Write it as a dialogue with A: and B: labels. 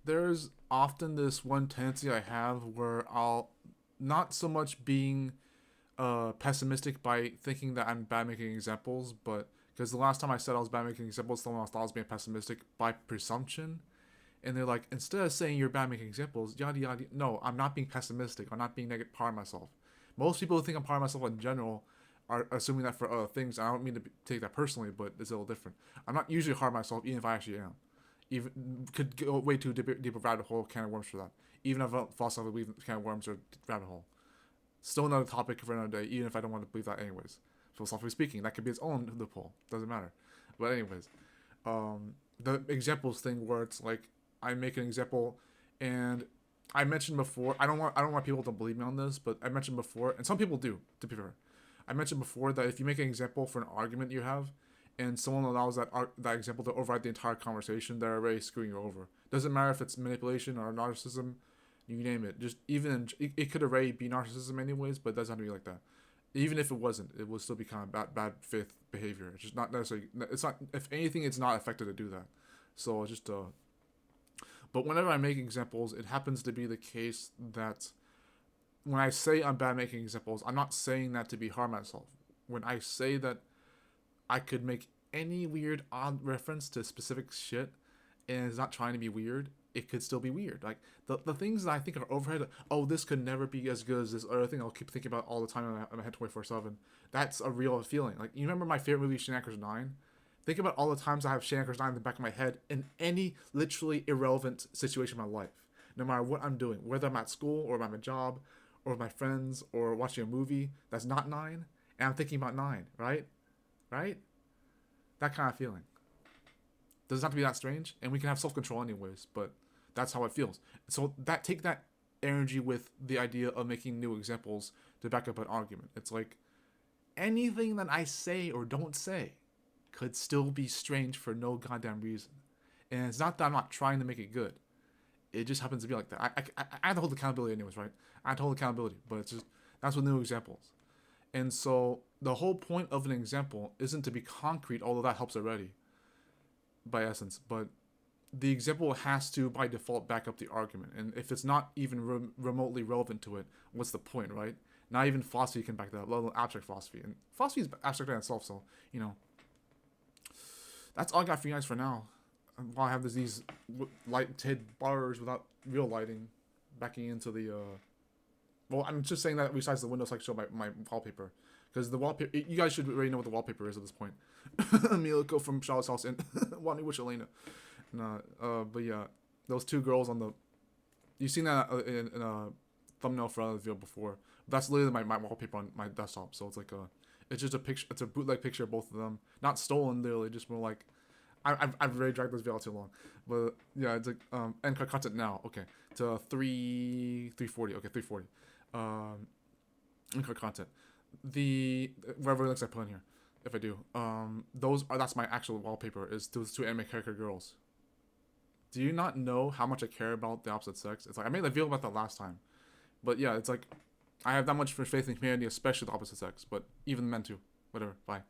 A: there's often this one tendency I have where I'll not so much being pessimistic by thinking that I'm bad making examples, but because the last time I said I was bad making examples, someone else thought I was being pessimistic by presumption, and they're like, instead of saying you're bad making examples, yada yada. No, I'm not being pessimistic. I'm not being negative, hard on myself. Most people who think I'm hard on myself in general are assuming that for other things. I don't mean to take that personally, but it's a little different. I'm not usually hard on myself, even if I actually am. Even could go way too deep a rabbit hole, can of worms for that. Even if I philosophy believe can of worms or rabbit hole. Still another topic for another day, even if I don't want to believe that anyways. Philosophically speaking, that could be its own loophole. Doesn't matter. But anyways, the examples thing where it's like I make an example, and I mentioned before. I don't want people to believe me on this, but I mentioned before, and some people do. To be fair, I mentioned before that if you make an example for an argument you have, and someone allows that example to override the entire conversation, they're already screwing you over. Doesn't matter if it's manipulation or narcissism, you name it. Just even it could already be narcissism anyways, but it doesn't have to be like that. Even if it wasn't, it would still be kind of bad faith behavior. It's just not necessarily. It's not. If anything, it's not effective to do that. So just But whenever I make examples, it happens to be the case that when I say I'm bad making examples, I'm not saying that to be hard on myself. When I say that I could make any weird, odd reference to specific shit, and it's not trying to be weird, it could still be weird. Like the things that I think are overhead, oh, this could never be as good as this other thing I'll keep thinking about all the time in my head 24/7. That's a real feeling. Like, you remember my favorite movie, Shanakers 9? Think about all the times I have Shanakers 9 in the back of my head in any literally irrelevant situation in my life. No matter what I'm doing, whether I'm at school or I'm at a job or with my friends or watching a movie that's not 9, and I'm thinking about 9, right? Right? That kind of feeling. Doesn't have to be that strange, and we can have self control anyways, but that's how it feels. So that take that energy with the idea of making new examples to back up an argument. It's like anything that I say or don't say could still be strange for no goddamn reason. And it's not that I'm not trying to make it good. It just happens to be like that. I have to hold accountability anyways, right? I have to hold accountability, but it's just that's with new examples. And so the whole point of an example isn't to be concrete, although that helps already by essence. But the example has to by default back up the argument. And if it's not even remotely relevant to it, what's the point, right? Not even philosophy can back that up, let alone abstract philosophy. And philosophy is abstract in itself, so that's all I got for you guys for now. While I have these lighted bars without real lighting, backing into the. Well, I'm just saying that besides the window section of my wallpaper, because the wallpaper, you guys should already know what the wallpaper is at this point. Miliko from Charlotte's House and Wanting with Elena. No, but yeah, those two girls on the. You've seen that in a thumbnail for another video before. That's literally my wallpaper on my desktop. So it's like a, it's just a picture. It's a bootleg picture of both of them, not stolen literally, just more like. I've already dragged this video too long, but yeah, it's like end card content now. Okay, to 340. Okay, 340. End card content. The whatever links I put in here, if I do, that's my actual wallpaper. Is those two anime character girls. Do you not know how much I care about the opposite sex? It's like I made a video about that last time, but yeah, it's like I have that much faith in humanity, especially the opposite sex, but even men too. Whatever. Bye.